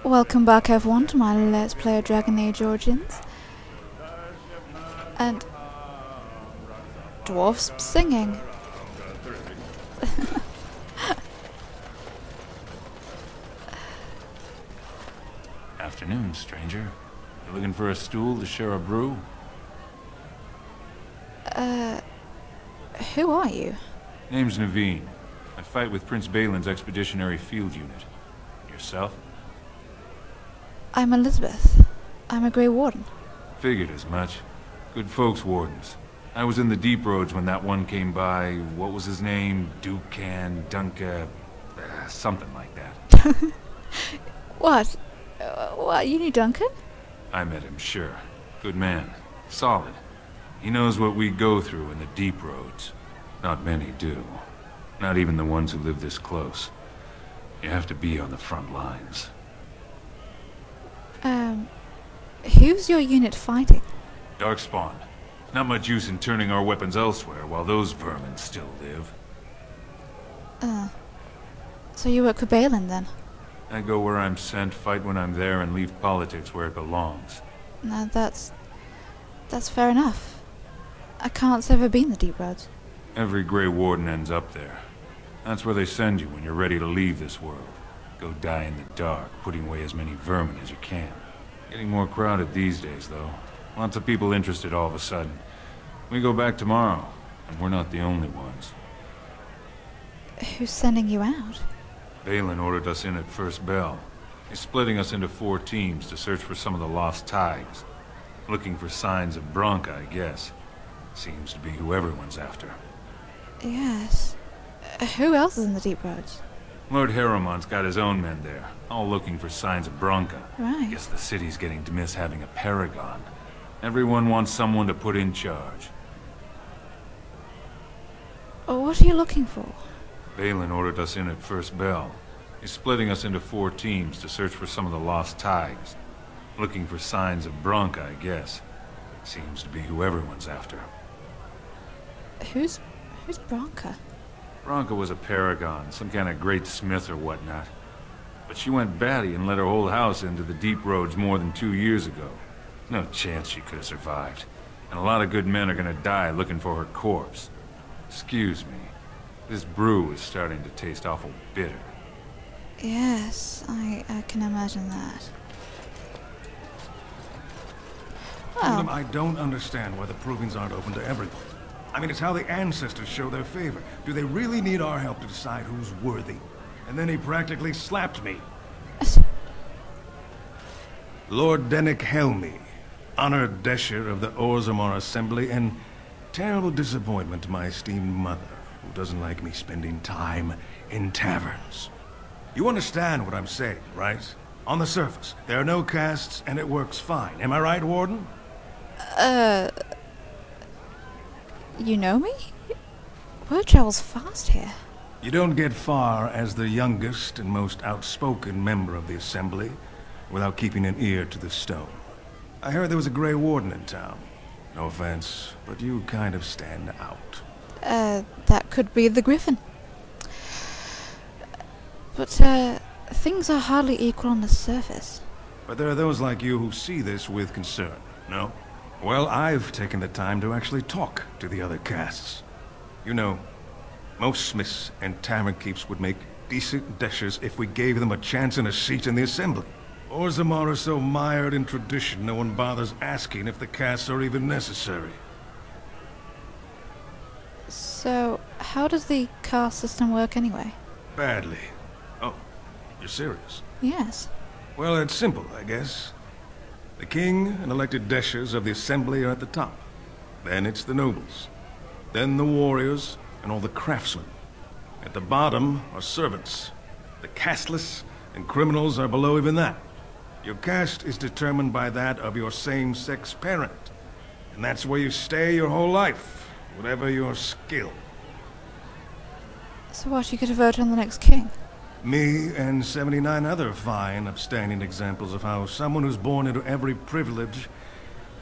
Welcome back everyone to my Let's Play of Dragon Age Origins. And dwarfs singing. Afternoon, stranger. You looking for a stool to share a brew? Who are you? Name's Naveen. I fight with Prince Balin's expeditionary field unit. Yourself? I'm Elizabeth. I'm a Grey Warden. Figured as much. Good folks, wardens. I was in the deep roads when that one came by. What was his name? Dukan, Dunka... something like that. What? What, you knew Duncan? I met him, sure. Good man. Solid. He knows what we go through in the deep roads. Not many do. Not even the ones who live this close. You have to be on the front lines. Who's your unit fighting? Darkspawn. Not much use in turning our weapons elsewhere while those vermin still live. So you work for Balin then? I go where I'm sent, fight when I'm there, and leave politics where it belongs. No, that's fair enough. I can't say I've ever been the Deep Roads. Every Grey Warden ends up there. That's where they send you when you're ready to leave this world. Go die in the dark, putting away as many vermin as you can. Getting more crowded these days, though. Lots of people interested all of a sudden. We go back tomorrow, and we're not the only ones. Who's sending you out? Balin ordered us in at first bell. He's splitting us into 4 teams to search for some of the lost tigers. Looking for signs of Bronca, I guess. Seems to be who everyone's after. Yes. Who else is in the Deep Roads? Lord Harriman's got his own men there, all looking for signs of Bronca. Right. Guess the city's getting to miss having a paragon. Everyone wants someone to put in charge. What are you looking for? Balin ordered us in at first bell. He's splitting us into 4 teams to search for some of the lost tigers. Looking for signs of Bronca, I guess. Seems to be who everyone's after. Who's Bronca? Bronca was a paragon, some kind of great smith or whatnot. But she went batty and let her whole house into the deep roads more than 2 years ago. No chance she could have survived. And a lot of good men are gonna die looking for her corpse. Excuse me. This brew is starting to taste awful bitter. Yes, I can imagine that. Kingdom, Well, I don't understand why the provings aren't open to everyone. I mean, it's how the ancestors show their favor. Do they really need our help to decide who's worthy? And then he practically slapped me. Lord Dennick Helmy, honored Desher of the Orzammar Assembly, and terrible disappointment to my esteemed mother, who doesn't like me spending time in taverns. You understand what I'm saying, right? On the surface, there are no castes, and it works fine. Am I right, Warden? you know me? Word travels fast here. You don't get far as the youngest and most outspoken member of the Assembly without keeping an ear to the stone. I heard there was a Grey Warden in town. No offense, but you kind of stand out. That could be the Griffin. But, things are hardly equal on the surface. But there are those like you who see this with concern, no? Well, I've taken the time to actually talk to the other castes. You know, most smiths and tavern keeps would make decent deshers if we gave them a chance and a seat in the Assembly. Orzammar are so mired in tradition, no one bothers asking if the castes are even necessary. So, how does the caste system work anyway? Badly. Oh, you're serious? Yes. Well, it's simple, I guess. The king and elected deshers of the Assembly are at the top. Then it's the nobles. Then the warriors and all the craftsmen. At the bottom are servants. The casteless and criminals are below even that. Your caste is determined by that of your same-sex parent. And that's where you stay your whole life, whatever your skill. So what, you get a vote on the next king? Me and 79 other fine, upstanding examples of how someone who's born into every privilege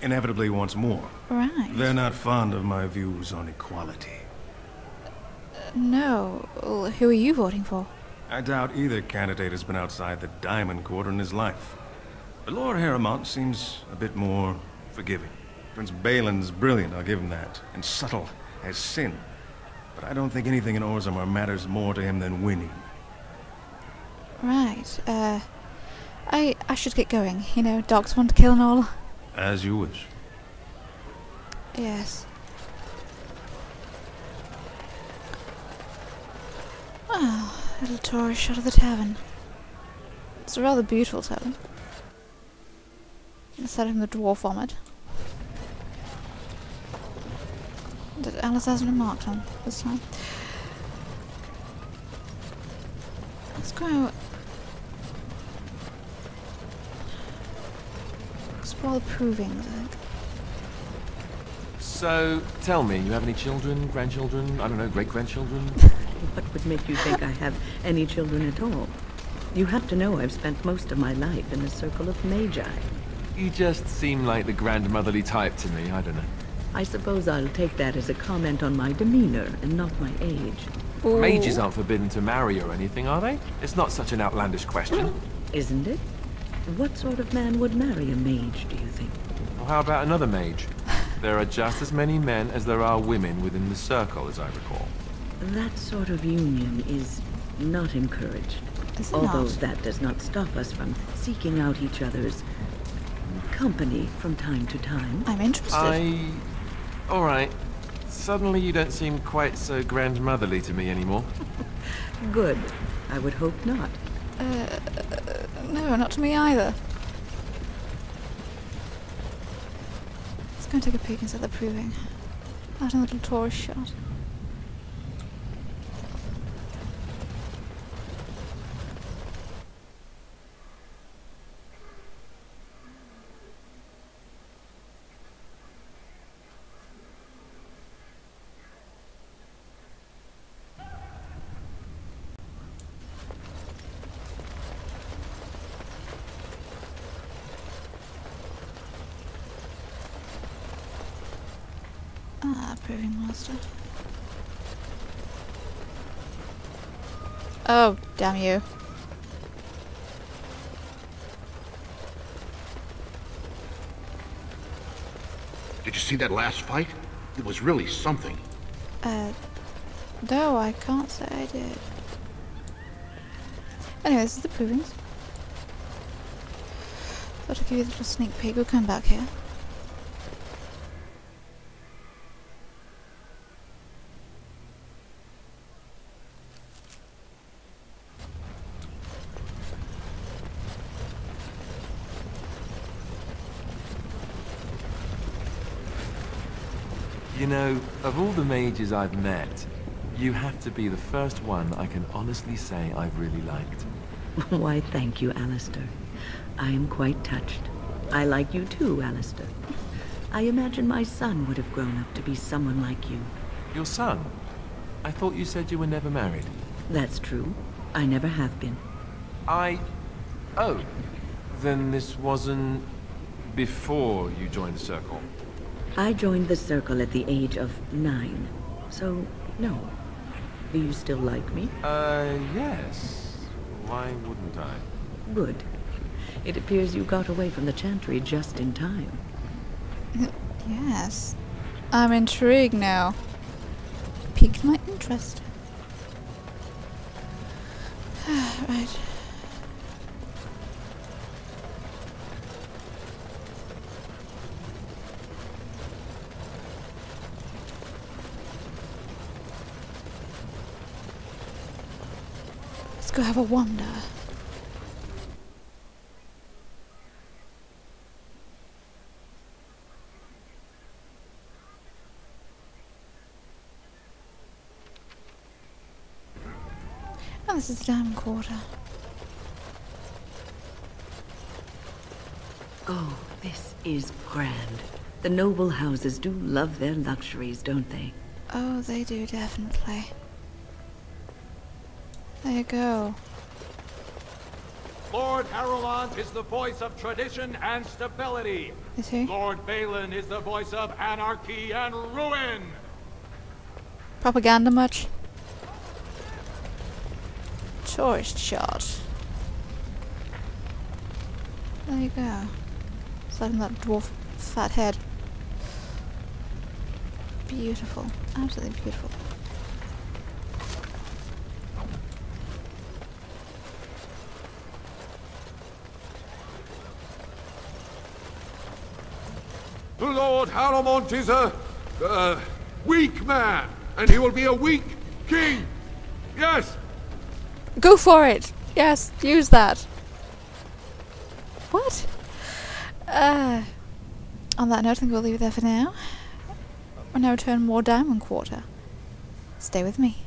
inevitably wants more. Right. They're not fond of my views on equality. No. Well, who are you voting for? I doubt either candidate has been outside the Diamond Quarter in his life. But Lord Harrowmont seems a bit more forgiving. Prince Balin's brilliant, I'll give him that, and subtle as sin. But I don't think anything in Orzammar matters more to him than winning. Right, I should get going. You know, dogs want to kill and all. As you wish. Yes. Oh, a little tourist shot of the tavern. It's a rather beautiful tavern. Aside from the dwarf vomit. That Alice hasn't remarked on this time. Let's go explore the provings, I think. So, tell me, you have any children, grandchildren, I don't know, great-grandchildren? What would make you think I have any children at all? You have to know I've spent most of my life in the circle of magi. You just seem like the grandmotherly type to me, I don't know. I suppose I'll take that as a comment on my demeanor and not my age. Ooh. Mages aren't forbidden to marry or anything, are they? It's not such an outlandish question. Isn't it? What sort of man would marry a mage, do you think? Well, how about another mage? There are just as many men as there are women within the circle, as I recall. That sort of union is not encouraged. Is it Although not? that does not stop us from seeking out each other's company from time to time. I'm interested. All right. Suddenly you don't seem quite so grandmotherly to me anymore. Good. I would hope not. No, not to me either. Let's go and take a peek inside the proving. Out in a little tourist shot. Ah, proving master. Oh, damn you. Did you see that last fight? It was really something. No, I can't say I did. Anyway, this is the provings. Thought I'd give you a little sneak peek. We'll come back here. You know, of all the mages I've met, you have to be the first one I can honestly say I've really liked. Why, thank you, Alistair. I am quite touched. I like you too, Alistair. I imagine my son would have grown up to be someone like you. Your son? I thought you said you were never married. That's true. I never have been. Oh. Then this wasn't before you joined the circle? I joined the circle at the age of 9. So, no. Do you still like me? Yes. Why wouldn't I? Good. It appears you got away from the Chantry just in time. Yes. I'm intrigued now. Piqued my interest. Right. Let's go have a wander. Oh, this is the Diamond Quarter. Oh, this is grand. The noble houses do love their luxuries, don't they? Oh, they do, definitely. There you go. Lord Harrowmont is the voice of tradition and stability. Is he? Lord Balin is the voice of anarchy and ruin. Propaganda much? tourist shot. There you go. Aside from that dwarf fat head. Beautiful. Absolutely beautiful. The Lord Haramont is a weak man, and he will be a weak king. Yes. Go for it! Yes, use that. What? On that note, I think we'll leave it there for now. We'll now return more Diamond Quarter. Stay with me.